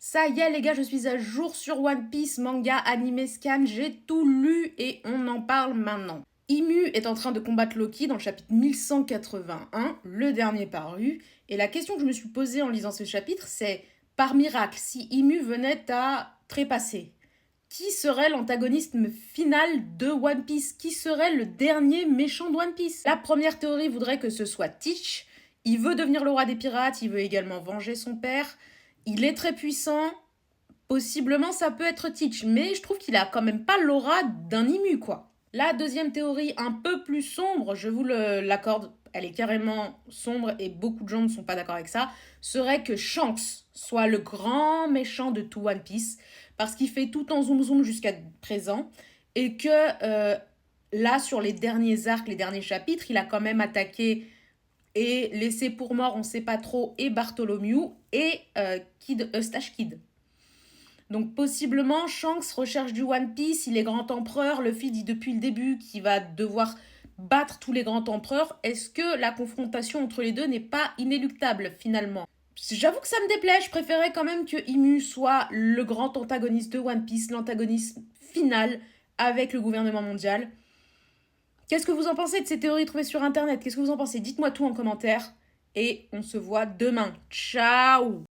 Ça y est les gars, je suis à jour sur One Piece, manga, anime, scan, j'ai tout lu et on en parle maintenant. Imu est en train de combattre Loki dans le chapitre 1181, le dernier paru, et la question que je me suis posée en lisant ce chapitre, c'est, par miracle, si Imu venait à trépasser, qui serait l'antagoniste final de One Piece? Qui serait le dernier méchant de One Piece? La première théorie voudrait que ce soit Teach. Il veut devenir le roi des pirates, il veut également venger son père. Il est très puissant. Possiblement, ça peut être Teach, mais je trouve qu'il a quand même pas l'aura d'un Imu, quoi. La deuxième théorie, un peu plus sombre, je vous l'accorde, elle est carrément sombre et beaucoup de gens ne sont pas d'accord avec ça, serait que Shanks soit le grand méchant de tout One Piece, parce qu'il fait tout en zoom zoom jusqu'à présent, et que là, sur les derniers arcs, les derniers chapitres, il a quand même attaqué et laissé pour mort, on sait pas trop, et Bartholomew et Eustache Kid. Donc possiblement, Shanks recherche du One Piece, il est grand empereur, Luffy dit depuis le début qu'il va devoir battre tous les grands empereurs. Est-ce que la confrontation entre les deux n'est pas inéluctable finalement? J'avoue que ça me déplaît, je préférais quand même que Imu soit le grand antagoniste de One Piece, l'antagoniste final avec le gouvernement mondial. Qu'est-ce que vous en pensez de ces théories trouvées sur internet? Qu'est-ce que vous en pensez? Dites-moi tout en commentaire et on se voit demain. Ciao!